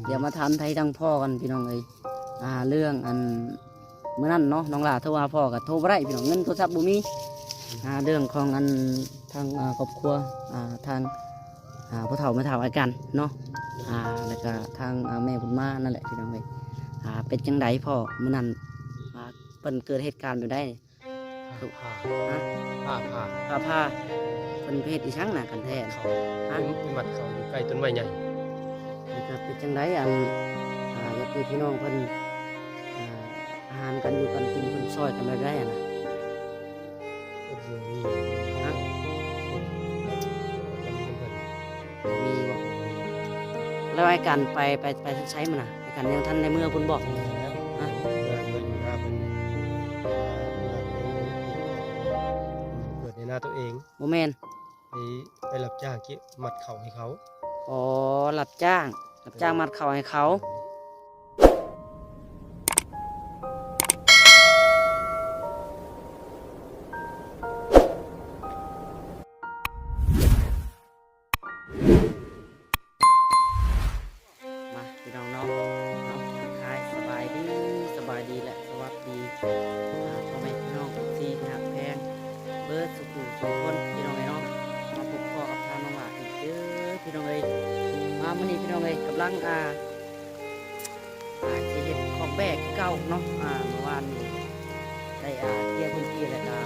เดี๋ยวมาถามไทยทางพ่อกันพี่น้องเอ้ยเรื่องอันเมื่อนั้นเนาะน้องหลาโทรหาพ่อกับโทรบ่ได้พี่น้องเงินโทรศัพท์บ่มีเรื่องของอันทางครอบครัวทางพ่อเฒ่าแม่เฒ่าอากันเนาะแล้วก็ทางแม่บุญมานั่นแหละพี่น้องเอ้ยเป็นจังไดพ่อเมื่อนั้นเพิ่นเกิดเหตุการณ์อยู่ได้ผ้าเพิ่นเพศอีช่างน่ะกันแท้ เขาเป็นมัดเขาอยู่ใกล้ต้นไม้ใหญ่นะครับเป็นจังไดญาติพี่น้องเพิ่นอาหารกันอยู่กันกินเพิ่นซอยกันได้นะมีบ่แล้วไอ้การไปใช้มันน่ะไอ้การยังท่านในเมื่อคุณบอกเมื่ออยู่หน้าเป็นเกิดในหน้าตัวเองโมเมนไปรับจ้างเก็บมัดเข่าให้เขาอ๋อรับจ้างมัดเข่าให้เขามาพี่น้องเนาะทายสบายดีและสวัสดีพ่อแม่พี่น้องที่หักแพงเบิร์ดสุขุมทุกคนพี่น้องเนาะมาพบพ่อกับทางน้องหลานอีกเด้อพี่น้องมามื้อนี้พี่น้องกำลังสิเฮ็ดของแบกเก่าเนาะเมื่อวานนี้ได้เคลียร์พื้นที่แล้วก็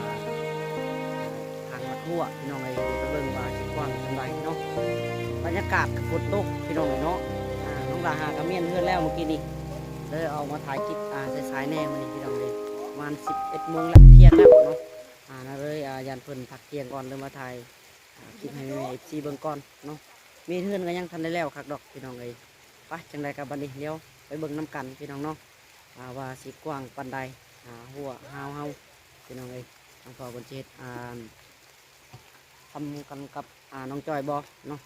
ทางมาทั่วพี่น้องไปเบิ่งว่าสิกว้างจังไดเนาะบรรยากาศฝนตกพี่น้องเนาะน้องหลานหากระเมียนเฮือนแล้วเมื่อกี้นี้เลยเอามาถ่ายคลิปสายๆแน่มื้อนี้พี่น้องประมาณ11 โมงแล้วเที่ยงแล้วเนาะนั่นเลยยันเพิ่นพักเที่ยงก่อนเลยมาถ่ายคลิปให้แม่ FC เบิ่งก่อนเนาะมีเฮือนก็ยังทันได้แล้วคักดอกพี่น้องไปจังไดกับบัดนี้เดี๋ยวไปเบิ่งน้ำกันพี่น้องเนาะว่าสิกว้างปานใดหัวเฮาพี่น้องทางพ่อบนเจ็ดทำกันกับน้องจอยบอเนาะ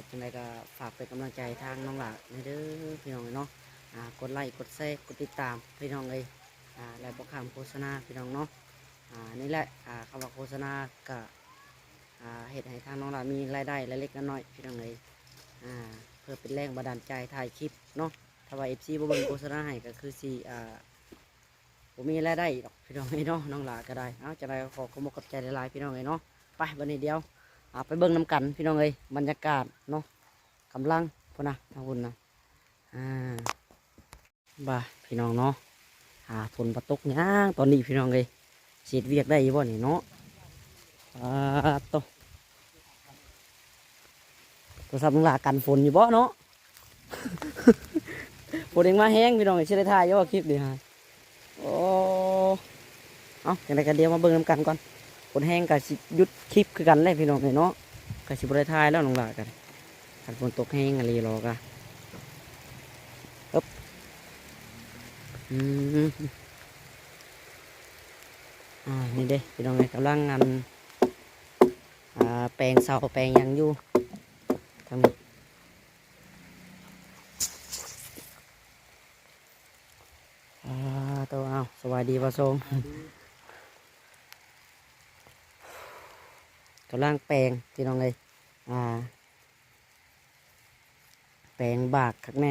จังไดก็ฝากเป็นกำลังใจทางน้องหลานในเด้อพี่น้องเนาะกดไลค์กดแชร์กดติดตามพี่น้องแล้วบอกคำโฆษณาพี่น้องเนาะนี่แหละคำว่าโฆษณาก็เหตุให้ทางน้องหลานมีรายได้เล็กน้อยพี่น้องเพื่อเป็นแรงบันดาลใจถ่ายคลิปเนาะถ้าว่าFCบ่เบิ่งโฆษณาให้ก็คือสิผมมีรายได้ดอกพี่น้องเนาะน้องหลานก็ได้จะได้ขอขอบคุณใจหลายๆพี่น้องเนาะไปวันนี้เดียวไปเบิ่งน้ำกันพี่น้องบรรยากาศเนาะกำลังพนะทางคุณนะบ่าพี่น้องเนาะฝนตกย่างตอนนี้พี่น้องเสียดเวียกได้บ่นี่เนาะตัวสับน้องหลากันฝนอยู่บ่เนาะ ฝนเองมาแห้งพี่น้องเชื่อได้ท่ายย่อคลิปดีฮะโอ้อย่างไรกันเดียวมาเบิ่งน้ำกันก่อนฝนแห้งกับยุดคลิปคือกันเลยพี่น้องเนาะกับสิบได้ท่ายแล้วน้องหลากันฝนตกแห้งอะไรรอกันนี่เด้พี่น้องกำลังงานแปลงเสาแปลงยังอยู่ทำตัวสวัสดีพ่อทรงกำลังแปลงพี่น้องแปลงบากข้างใน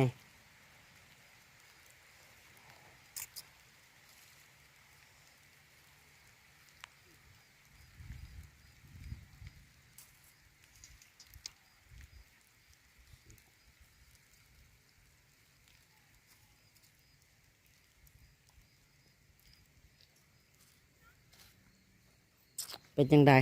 เป็นยังไง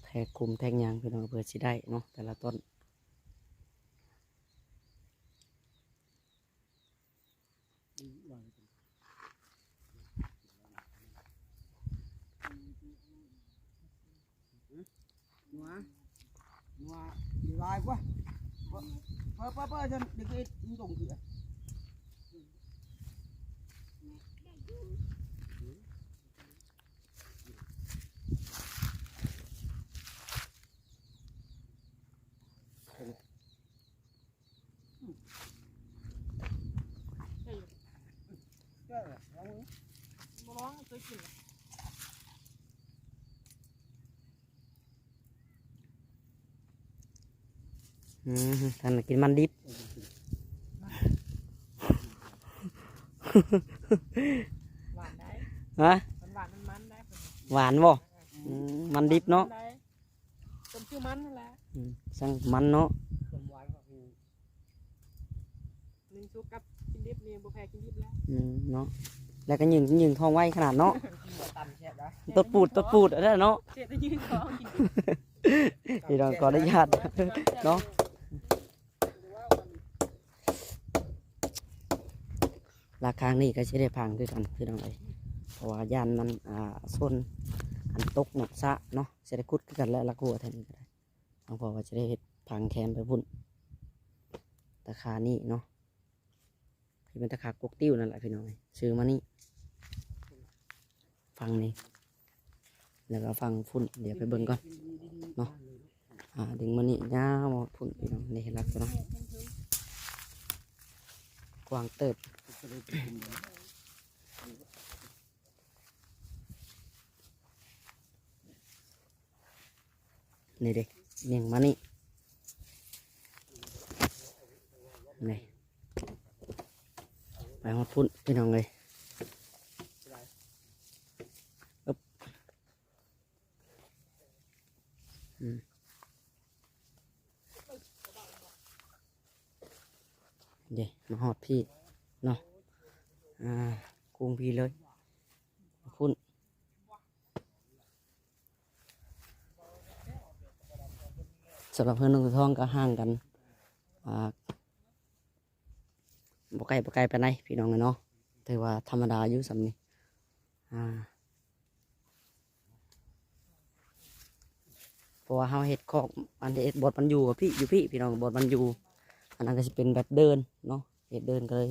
แทงคุมแทงยางพี่น้องเพื่อสิได้เนาะแต่ละต้นนัวลายquá phơ chân đừng cái dùng kìa กินเลย ท่านน่ะกินมันดิบ หวานได้ ฮะ มันหวานมันได้ หวานบ่มันดิบเนาะ ต้มชื่อมันนั่นแหละ สั่งมันเนาะ ต้มหวานก็คือ หนึ่งซุกกับกินดิบนี่บุแพ้กินดิบแล้ว เนาะแล้วก็ยิงท้องไว้ขนาดเนาะ กินหัวตำแซ่บนะ ตดปูดอะไรเนาะ เจ็ดได้ยืนของกิน พี่น้องขออนุญาตเนาะราคานี้ก็จะได้พังด้วยกันพี่น้องเลยเพราะว่าย่านมันส้นอันตกหนดสะเนาะจะได้คุดกันและละกัวแทนนี้ก็ได้ทางพอว่าจะได้เฮ็ดพังแคมไปพุ่นตะคานี่เนาะที่เป็นตะขากกติ้วนั่นแหละพี่น้องเลยซื้อมานี่ฟังนี่แล้วก็ฟังฝุ่นเดี๋ยวไปเบิ่งก่อนเนาะดึงมานี่ยาวหมดฝุ่นพี่น้องนี่เห็นรักตัวเนาะกวางเติบนี่เด็กเนียงมานี่นี่ไปหมดฝุ่นพี่น้องเลยอึ๊บเดี๋ยวมาหอดพี่เนาะกุ้งพี่เลยฝุ่นสำหรับเพื่อนน้องท้องก็ห่างกันบ่ไกลไปไหนพี่น้องเนาะถือว่าธรรมดาอยู่สำนี้เพราะว่าเฮาเฮ็ดคอกอันเฮ็ดบทมันอยู่กับพี่พี่น้องบทมันอยู่อันนั้นก็จะเป็นแบบเดินเนาะเฮ็ดเดินก็เลย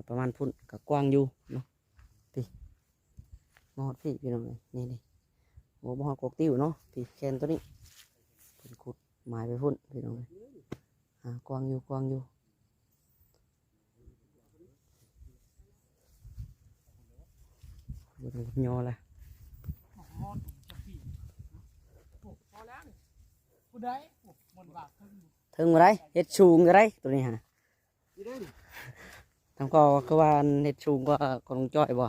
ประมาณพุ่นก็กว้างอยู่เนาะพี่มอดพี่น้องนี่โอ้บ่ฮอดกกติ้วเนาะพี่แคนตัวนี้เป็นขุดหมายไปพุ่นพี่น้องกว้างอยู่บนยอละ พอแล้วผู้ใดหมดบาป ถึงมาได้เฮ็ดชูงก็ได้ตัวนี้ฮะ นี่ได้ ทำก็คือว่าเฮ็ดชูงก็คนลงจ้อยบ่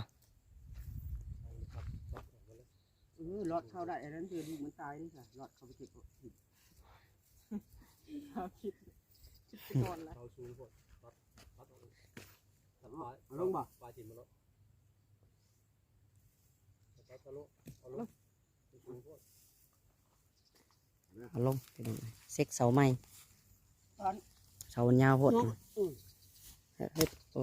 หลอดเข้าได้อันนั้นคือดูเหมือนตายนี่ค่ะหลอดเข้าไปเก็บผิด คิดก่อนแล้ว เอาสูงกว่าเอาลงบ่ ปลายถิ่นมาแล้วเอาลงสูงกว่า เอาลงพี่น้องเซ็กเสาไม้ ตอน เสามันยาวโพดเฮ็ดก็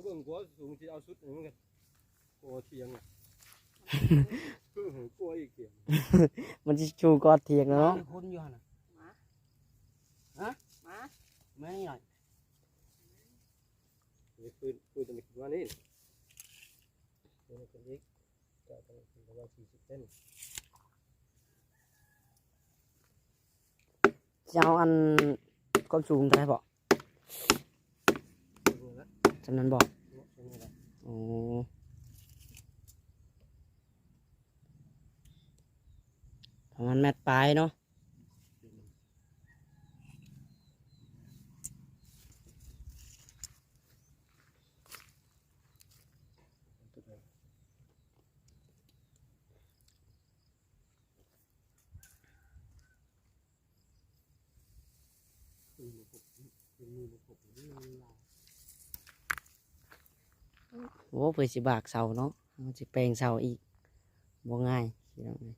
เบิ่งกัวสูงที่เอาสุดนี่มันกันกัวเทียงกัวอีกเทียง มันสิชูกอดเถียงเนาะ คนอยู่หั่นน่ะ มา แม่นี่หน่อย นี่ปืนตัวนี้ว่านี่ตัวนี้เป็นเล็กก็ต้องประมาณ40 เซน จะเอาอันความสูงเท่าไหร่บ่จำนั้นบ่โอ้ประมาณแมตรปลายเนาะโอ้เพื่อสิบากเสาเนาะมันสิแปลงเสาอีกบ่ง่ายพี่น้องเลย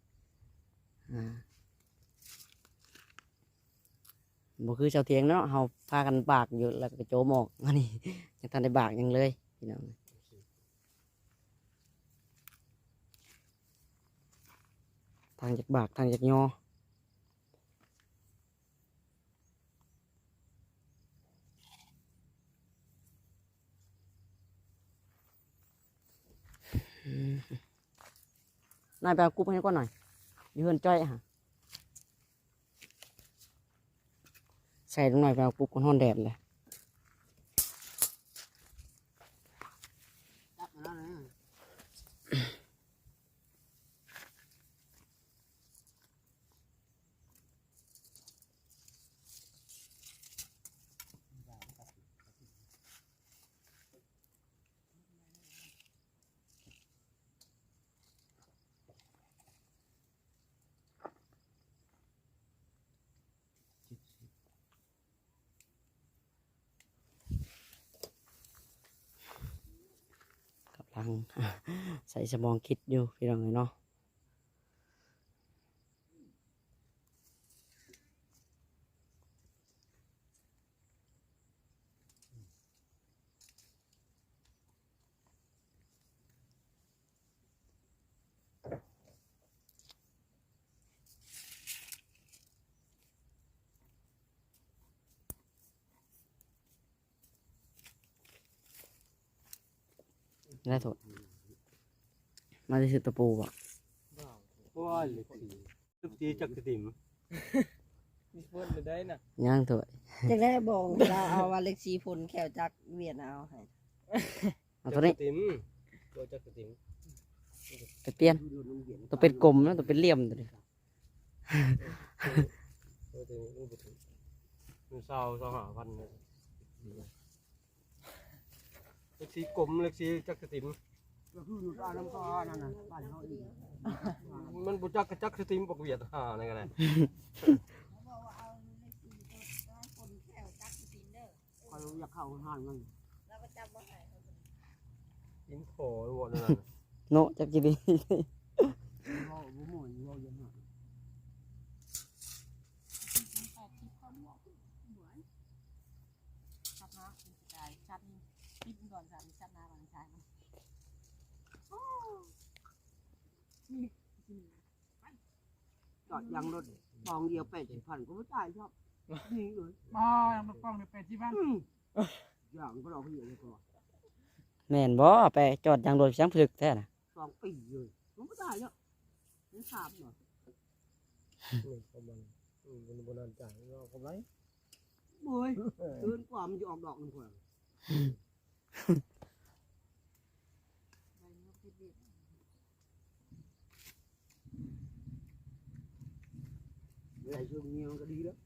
บ่คือเสาเทียงเนาะเฮาพากันบากอยู่แล้วก็โจมออกอันนี้ยังทันได้บากยังเลยพี่น้องทางจากบากทางจากยออนายไปเอากุ๊บให้ก่อนหน่อยอยู่เฮือนจ้อยฮะ ใส่ลงหน่อยไปเอาปุ๊บมันฮ้อนแดดเลย จับมาแล้วนะ กำลัง ใส่สมองคิดอยู่พี่น้องเลยเนาะได้โถมาที่สุดตะปูบ่ ว้ายเลยทีทุกทีจักรติ่ม มีคนไปได้น่ะ ย่างโถ จากได้บอกเราเอาวันเล็กสีฝุ่นแขวจักเวียนเอาให้ เอาตัวนี้ จักรติ่มตัวจักรติ่ม ไปเปลี่ยนตัวเป็นกลมนะตัวเป็นเหลี่ยมตัวนี้ ตัวติ่มมันบุตรมันเศร้าหาพันเลยเล็กสีกลมเล็กสีจักรติ่ม ก็คืออยู่ตามน้ำคอนั่นน่ะบ้านเฮาอีก มันบุจักจักรติ่มปกเวียดหาอะไรกันเลย คอยอยากเข้าห้างมัน กินขอหมดเลยนะ โนจักจีดี เฮาบ่ม่วนเฮายังหา ชัดนะเป็นสกายชัดนี่ปิดก่อนชัดนะก่อนชายมัน จอดยางรถฟองเดียว80,000ก็บ่จ่ายชอบนี่เลย อ๋อยังมาป้องในเป็ดที่บ้าน อย่างก็เราเหี่ยวเลยก็ แม่นบ่ไปจอดยางโดยช้างผึกแท้น่ะ 2 ปีเลยมันบ่จ่ายแล้วมันสามเหรอ นี่ประมาณมันบนนั้นจ่ายเรากำไร โอ้ยเกินกว่ามันจะออกดอกนึงกว่าเวลาช่วงนี้มันก็ดีแล้ว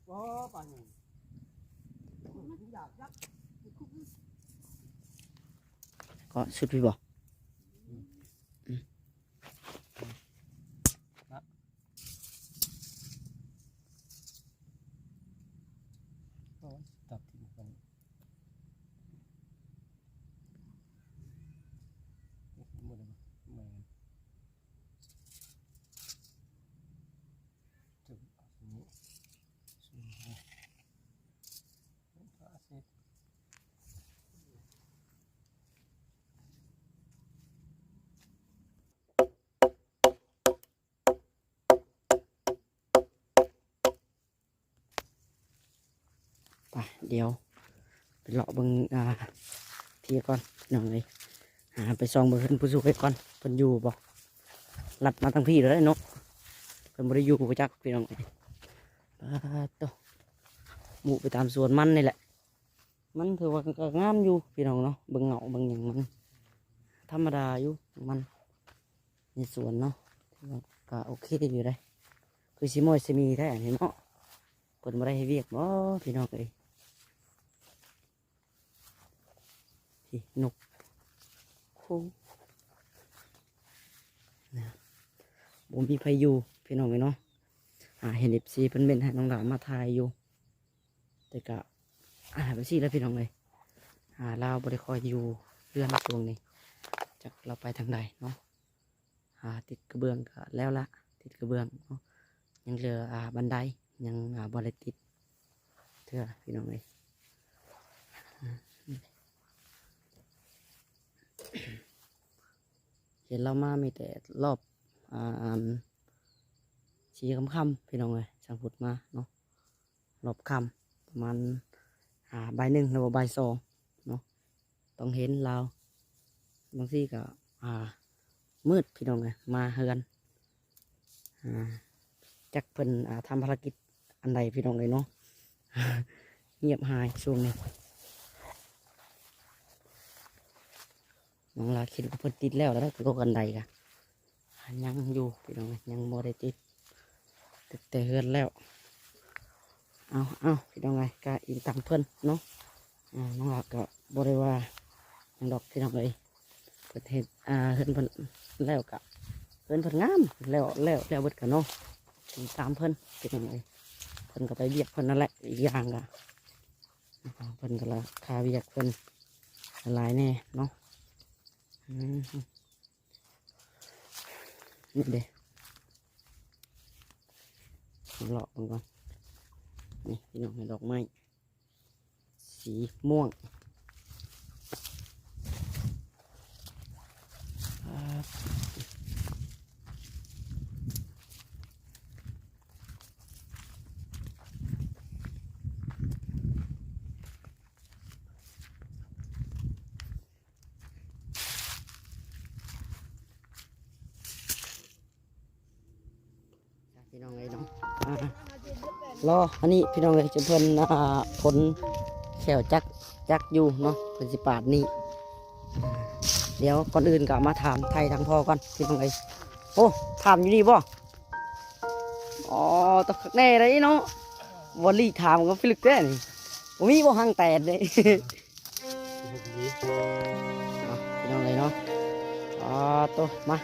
บ่ป่านนี้มันอยากยัก ก็สุดพี่บ่ ตัดทิ้งกันหมดเลยแมนจุดนี้สูงเลยเสร็จ ไปเดี๋ยวไปเลาะเบิ่งทีก่อนหน่อยหาไปซองเบิ่งเพิ่นผู้สูงไปก่อนเพิ่นอยู่บ่ลัดมาทั้งพี่เลยเนาะเพิ่นบ่ได้อยู่ประจักพี่น้องโตหมู่ไปตามสวนมันนี่แหละ มันถือว่าก็งามอยู่พี่น้องเนาะเบิ่งเงาเบิ่งหยังมันธรรมดาอยู่มันในสวนเนาะก็โอเคอยู่ได้คือสิมอยสิมีแท้เห็นเนาะเพิ่นบ่ได้ให้เวียกบ่พี่น้องเอ้ยพี่นกโค้งนะบ่มีไผอยู่พี่น้องเอ้ยเนาะเห็น FC เพิ่นเม่นให้น้องหลานมาถ่ายอยู่แต่ก็ไปสิแล้วพี่น้องเอ้ยเราบ่ได้คอยอยู่เรือนช่วงนี้จักเราไปทางใดเนาะติดกระเบื้องก็แล้วละติดกระเบื้องเนาะยังเหลือบันไดยังบ่ได้ติดเท่าพี่น้องเอ้ยเห็นเรามามีแต่รอบสีค่ำๆพี่น้องเอ้ยสังพุดมาเนาะรอบค่ำประมาณบ่ายหนึ่งหรือว่าบ่ายสองเนาะต้องเห็นเราบางทีก็มืดพี่น้องเอ้ยมาเฮือนจักเพิ่นทำภารกิจ อันใดพี่น้องเลยเนาะ เงียบหายช่วงนี้น้องลาคิดว่าเพิ่นติดแล้วได้ก็กันใดกะยังอยู่พี่น้องเลยยังบ่ได้ติดแต่เฮือนแล้วเอาพี่น้องเลยก็อินตามเพิ่นเนาะน้องลาก็บ่ได้ว่าหยังดอกพี่น้องเลยเพิ่นเฮ็ดเฮือนเพิ่นแล้วกะเฮือนเพิ่นงามแล้วเบิดกันเนาะอินตามเพิ่นพี่น้องเลยเพิ่นก็ไปเวียกเพิ่นนั่นแหละอีกอย่างกะเพิ่นก็ละคาเวียกเพิ่นหลายแน่เนาะนี่เด้เลาะมันก่อนนี่พี่น้องให้ดอกไม้สีม่วงพี่น้องเลยเนาะรออันนี้พี่น้องเลยจะเพิ่นผลแขวจักอยู่เนาะเพิ่นสิปาดนี่เดี๋ยวก่อนอื่นก็มาถามไทยทางพ่อก่อนพี่น้องเลยโอ้ถามอยู่นี่บ่อ๋อตกแน่เลยเนาะวอลลี่ถามก็ฟิลิปเต้นี่ผมมีบ่หางแตดเลยพี่น้องเลยเนาะตัวมา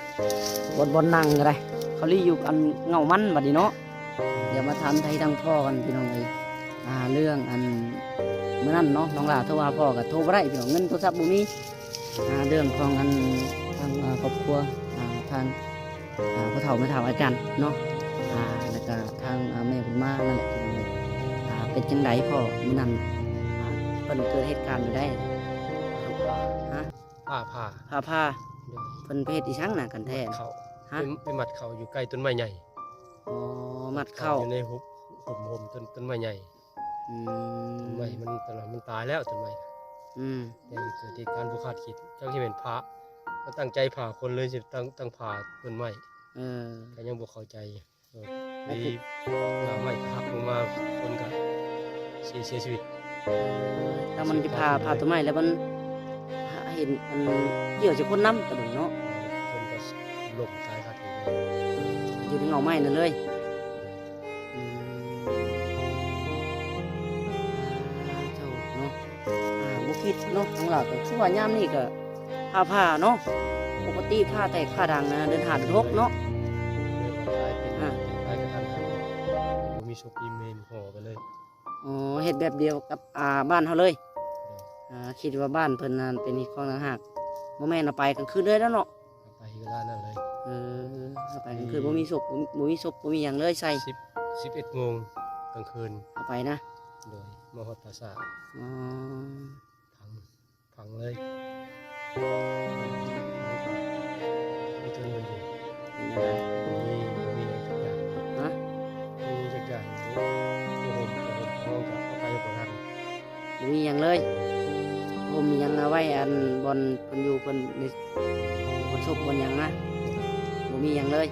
บนนั่งก็ได้เขาลีอยู่อันเงามันบัดนี้เนาะเดี๋ยวมาถามไทยทางพ่อกันพี่น้องเลยเรื่องอันเมื่อนั้นเนาะน้องหลาโทรหาพ่อกับโทรบ่ได้พี่น้องเงินโทรศัพท์บุมีเรื่องของอันทางครอบครัวทางพ่อเฒ่าไม่เฒ่าอาการเนาะแล้วก็ทางแม่ผมมานั่นแหละพี่น้องเลยเป็นจังไดพ่อเมื่อนั้นเพิ่นเกิดเหตุการณ์อยู่ได้ฮะผ้าเพิ่นเพศอีช่างน่ะกันแท้ เขา ฮะ ไปมัดเขาอยู่ใกล้ต้นไม้ใหญ่ อ๋อมัดเข้า อยู่ในหุบห่มต้นไม้ใหญ่ต้นไม้มันตอนนั้นมันตายแล้วต้นไม้แต่เกิดเหตุการณ์บุคาดคิดเจ้าที่เป็นพระมันตั้งใจผ่าคนเลยสิตั้งผ่าต้นไม้แต่ยังบุเข้าใจมีไม้หักลงมาคนก็เสียชีวิต ถ้ามันจะพาต้นไม้แล้วมันเห็นมันเกี่ยวจะคนน้ำตะลุงเนาะ คนก็ล้มตายคาที่เลย อยู่ในเงาไม้นั่นเลยเจ้าเนาะบุคิดเนาะของเราก็คือว่ายามนี่ก็ผ้าเนาะปกติผ้าแตกผ้าดังนะเดินหาดรกเนาะ ตายเป็นตายกระทันหันมีศพอีเมนห่อไปเลย อ๋อเฮ็ดแบบเดียวกับบ้านเขาเลยคิดว่าบ้านเพิ่นนั่นเป็นอีกของต่างหากบ่แม่นเอาไปกลางคืนเลยแล้วเนาะ ไปเวลานั่นเลย เอาไปกลางคืนบ่มีศพบ่มีหยังเลยใส่ 11 โมงกลางคืน เอาไปนะ โดยมหดปราสาท อ๋อ พังเลยไม่ทนเลย เป็นอะไร มีทุกอย่าง ฮะ มีทุกอย่างโอ้โหห้องกับเอาไปบ่ทัน บ่มีหยังเลยผมมีหยังเอาไว้อันบอนเพิ่นอยู่เพิ่นนี่บ่ศพบ่หยังนะบ่มีหยังเลย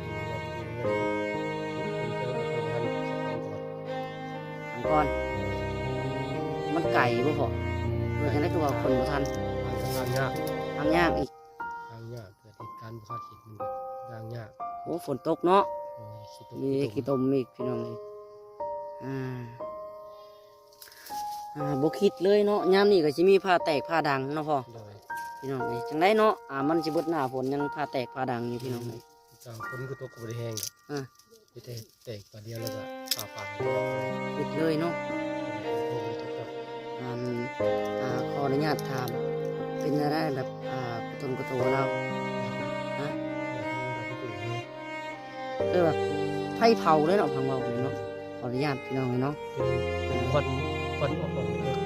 ทางก่อนมันไก่บ่พอเพื่อจังได๋คือว่าคนบ่ทัน ทางยาก ทางยากอีก เกิดเหตุการณ์บุคาดคิดมันทางยาก โอ้ฝนตกเนาะ คิด มีขี้ตมอีกพี่น้องเลยบ่คิดเลยเนาะยามนี้ก็สิมีผ้าแตกผ้าดังเนาะพ่อ โดย พี่น้องเลยจังไดเนาะมันสิเบิดหน้าฝนยังผ้าแตกผ้าดังอยู่พี่น้องเลย จากคนก็ตกกับบริแห้งไปแตกปลาเดียวแล้วก็ป่า ปิดเลยเนาะขออนุญาตถามเป็นอะไรแบบต้นกระโตเราฮะคือแบบไฟเผาเลยเนาะพังเบาเลยเนาะขออนุญาตพี่น้องเลยเนาะ เป็นควันออกมาเลย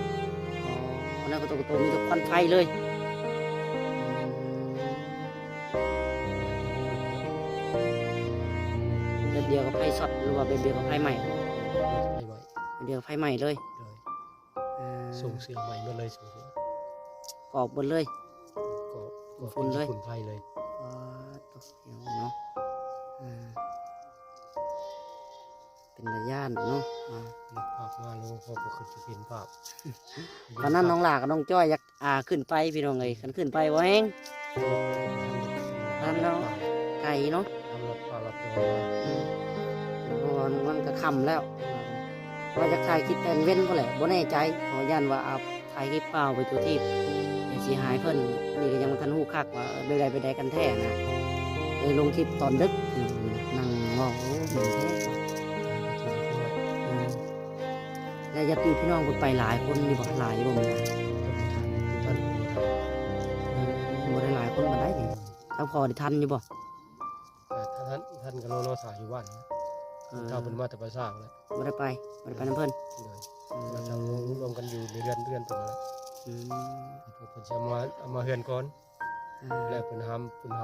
อันนั้นกระโตมีแต่ควันไฟเลยแบบเดียวกับไฟสดหรือว่าแบบเดียวกับไฟใหม่แบบเดียวกับไฟใหม่เลย ส่งเสียงใหม่มาเลยส่งเสียง กรอบหมดเลย ก็ฝุ่นเลยฝุ่นไฟเลย ตกเนาะเป็น เป็นตาย่านเนาะภาพมาแล้วพอบ่ขึ้นสิเห็นภาพ ตอนนั้นน้องหลากับน้องจ้อยอยากขึ้นไปพี่น้องเอ้ยคันขึ้นไปบ่แฮงทันเนาะไกลเนาะ ทำรับปากรับตัว เพราะว่ามันก็ค่ำแล้วว่าจะถ่ายคลิปแต่เว้นบ่แหละบ่แน่ใจเพราะย่านว่าเอาถ่ายคลิปเปล่าไปตัวที่เดี๋ยวสิหายเพิ่นนี่ก็ยังบ่ทันฮู้คักว่าไปใดกันแท้นะเลยลงคลิปตอนดึกนั่งงอโอ้แม่นแท้แล้วญาติพี่น้องคนไปหลายคนนี่บ่หลายบ่แม่นบ่ได้หลายคนบ่ได้นี่ถ้าพอได้ทันอยู่บ่ แต่ท่านก็รอสายอยู่บ้านเจ้าเป็นมาแต่ภาษาแล้ว บ่ได้ไปน้ำเพิ่น เลยเราทำรวมกันอยู่ในเรือนตัวแล้วเพิ่นจะมาเฮือนก่อนแล้วเพิ่นห้า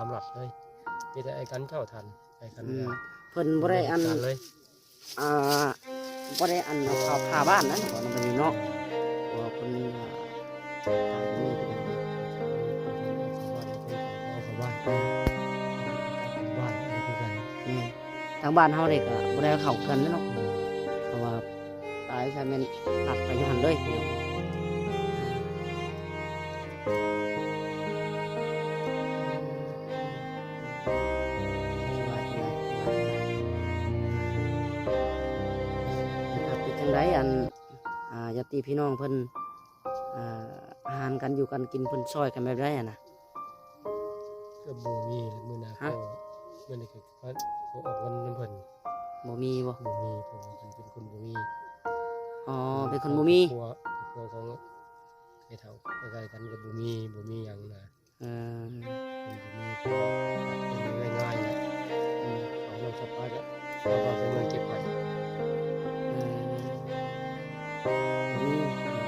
มหลับเลยมีแต่ไอ้กันเจ้าทันไอ้กัน เพิ่นบ่ได้อัน เลย บ่ได้อันเอาพาบ้านนั้นบ่มันเป็นอยู่นอกเพราะว่าเพิ่นตายนี่ บ้านอะไรคือกัน นี่ทางบ้านเฮาเด็กก็บ่ได้เข้ากันเนาะเพราะว่าตายใช่แม่นตัดไปอยู่หั่นเลยจังไดอันญาติพี่น้องเพิ่นอาหารกันอยู่กันกินเพิ่นซอยกันแบบไดนะ ก็บ่มีมื้อหน้าก็มื้อนี้คือว่าออกเงินน้ำเพิ่น บ่มีบ่ บ่มีเพราะว่าเพิ่นเป็นคนบ่มี อ๋อเป็นคนบ่มี ครัวของไอ้เฒ่าใกล้ๆกันก็บ่มีหยังนะ เออ เป็นง่ายๆนะของน้ำสปาก็เราก็ไปเมืองเก็บไว้ มี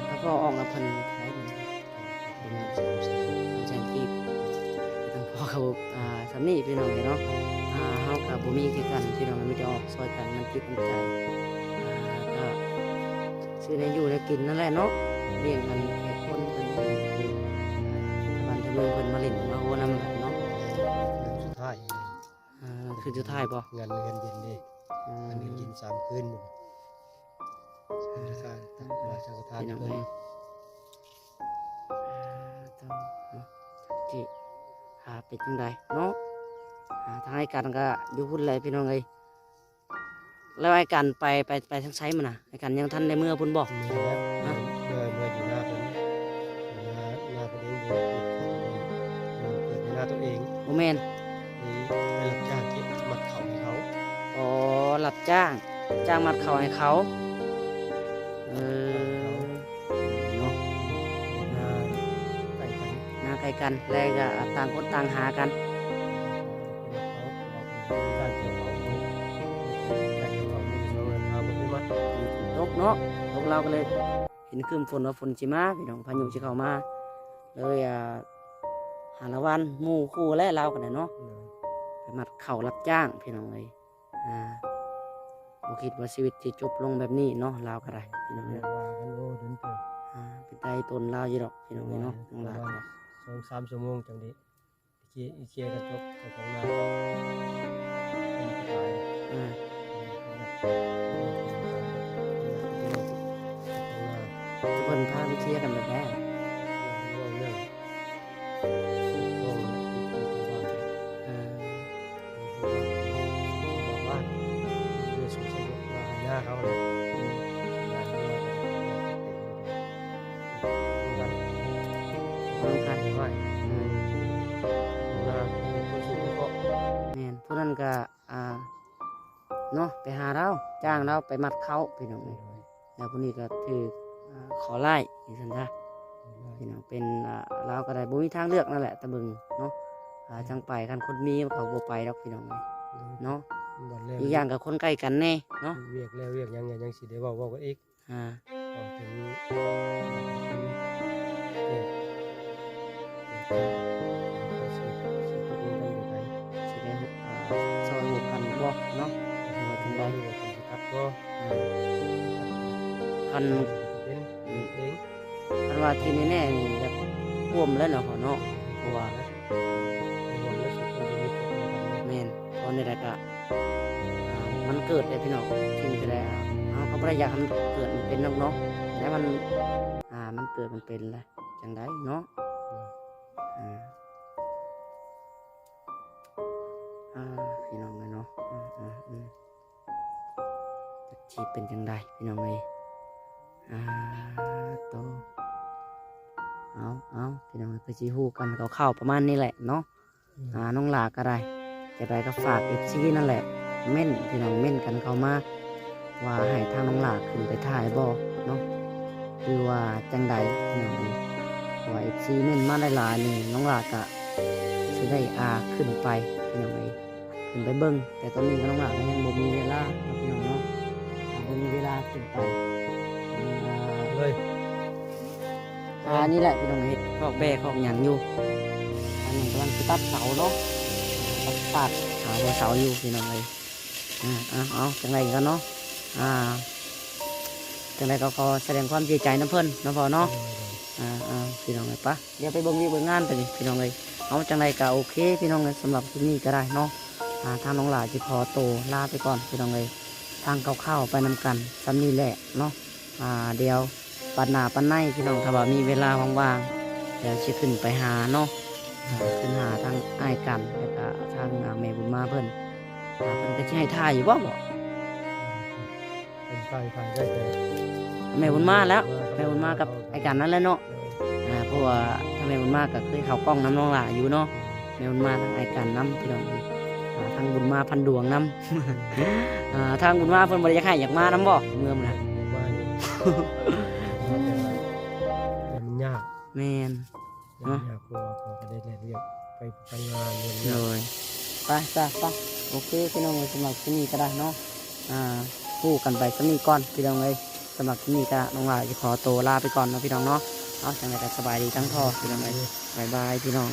ถ้าพ่อออกแล้วเพิ่นขายมันประมาณ300,000กีบทางพ่อเขาสำนี่พี่น้องเนาะเฮากับบ่มีคือกันพี่น้องมีแต่ออกซอยกันมันจิตมันใจก็ซื้อในอยู่ได้กินนั่นแหละเนาะเลี้ยงกันแค่คนเพิ่นบ้านทะเมืองเพิ่นมาเล่นมาโหนำกันเนาะ สุดท้าย คือสุดท้ายบ่ เงินเย็นนี่เงินเย็น3คืนหมดสุดท้ายตั้งมาสังฆทาน พี่น้อง เพิ่ เอ้ น ยที่เป็นจังไดเนาะทางไอ้กันก็อยู่พุ่นเลยพี่น้องเอ้ยแล้วไอ้กันไปทางไซมันน่ะไอ้กันยังทันในเมื่อพุ่นบอก เมื่ออยู่หน้าเพิ่นหน้าเพิ่นเองเกิดในหน้าตัวเอง โมเมน ไปรับจ้างเก็บมัดเขาให้เขา อ๋อรับจ้างมัดเขาให้เขาเนาะ หน้าใกล้กันหน้าไกลกันแล้วก็ต่างคนต่างหากันตกเนาะตกเราก็เลยเห็นคืมฝนว่าฝนสิมาพี่น้องพายุสิเข้ามาเลยหาละวันหมู่คู่และเรากันเนาะไปมัดเข่ารับจ้างพี่น้องเลยบ่คิดว่าชีวิตจะจบลงแบบนี้เนาะเราก็ได้พี่น้องเนาะเป็นไตต้นเราอยู่ดอกพี่น้องเนาะน้องลาก็ได้ 2-3 ชั่วโมงจังนี้เคลียร์กันจบของนา ทุกคนพาไปเคลียร์กันแบบแน่ เรื่องบอกว่าเรื่องสุดท้ายหน้าเขาเลยพร้อมกัน ไม่หน้าคนสูงก็ แม่นผู้นั้นก็เนาะไปหาเราจ้างเราไปมัดเขาพี่น้องเลยแล้วผู้นี้ก็ถือขอไล่อย่างนั้นจ้ะพี่น้องเป็นเราก็ได้บ่มีทางเลือกนั่นแหละตะบึงเนาะจังไปกันคนมีเขาบ่ไปดอกพี่น้องเลยเนาะอีกอย่างกับคนใกล้กันแน่เนาะ เวียกแล้วเวียกยังสิได้เว้ากันอีกออกถึงสิได้ซอยหูกันบ่เนาะว่าจังได ครับก็ คัน เป็นเอง คันว่าที่แน่ๆนี่จะท่วมแล้วเนาะพ่อเนาะเพราะว่าแม่นตอนนี้แหละก็มันเกิด เกิดเลยพี่น้องทิ้งไปแล้วเอาก็บ่ได้อยากให้มันเกิดมันเป็นนกเนาะแต่มันมันเกิดมันเป็นแหละจังไดเนาะพี่น้องเลยเนาะจะชีเป็นจังไดพี่น้องเลยโตเอาพี่น้องก็สิฮู้กันเข้าประมาณนี้แหละเนาะน้องหลาก็ได้จะได้ก็ฝากFCนั่นแหละเม่นพี่น้องเม่นกันเข้ามาว่าให้ทางน้องหลาขึ้นไปถ่ายบ่เนาะคือว่าจังใดพี่น้องเลยว่าFCเม่นมาหลายๆนี่น้องหลาก็สิได้ขึ้นไปพี่น้องเลยขึ้นไปเบิ่งแต่ตอนนี้ก็น้องหลาก็ยังบ่มีเวลาพี่น้องเนาะบ่มีเวลาขึ้นไปเลย นี่แหละพี่น้องเฮ็ดคอกแบกคอกหยังอยู่อันนี้กำลังสิตัดเสาเนาะตัดหัวเสาอยู่พี่น้องเลยเอาจังไรกันเนาะจังไรก็ขอแสดงความเสียใจน้ำเพิ่นน้ำพอเนาะพี่น้องเลยปะเดี๋ยวไปเบิ่งวีเบิ่งงานไปดิพี่น้องเลยเอาจังไรก็โอเคพี่น้องเลยสำหรับที่นี่ก็ได้เนาะทางน้องหลาจะพอโตลาไปก่อนพี่น้องเลยทางเข้าไปนำกันซ้ำนี่แหละเนาะเดี๋ยวปัดหน้าปัดในพี่น้องถ้าว่ามีเวลาว่างๆเดี๋ยวจะขึ้นไปหาเนาะขึ้นหาทางอ้ายกันแล้วก็ทางแม่บุญมาเพิ่นก็จะให้ท่าอยู่บ่เป็นถ่ายได้แต่ แม่บุญมาแล้วแม่บุญมากับไอ้กันนั่นแหละเนาะเพราะว่าถ้าแม่บุญมาก็เคยเข้ากล้องน้ำน้องหลาอยู่เนาะแม่บุญมาทางไอ้กันน้ำพี่น้องทางบุญมาพันดวงน้ำทางบุญมาเพิ่นบ่ได้อยากให้อยากมาน้ำบ่เมื่อมันนะ ว่าอยู่มันยาก แม่น ยากกลัวพอก็ได้เรียกไปงานเรียน เลยไปจ้ะไปโอเคพี่น้องสำหรับที่นี่ก็ได้เนาะพูดกันไปสำนีก่อนพี่น้องเลยสำหรับที่นี่ก็น้องหลายจะขอตัวลาไปก่อนเนาะพี่น้องเนาะเอาจังไรก็สบายดีทั้งพ่อพี่น้องเลยบายบายพี่น้อง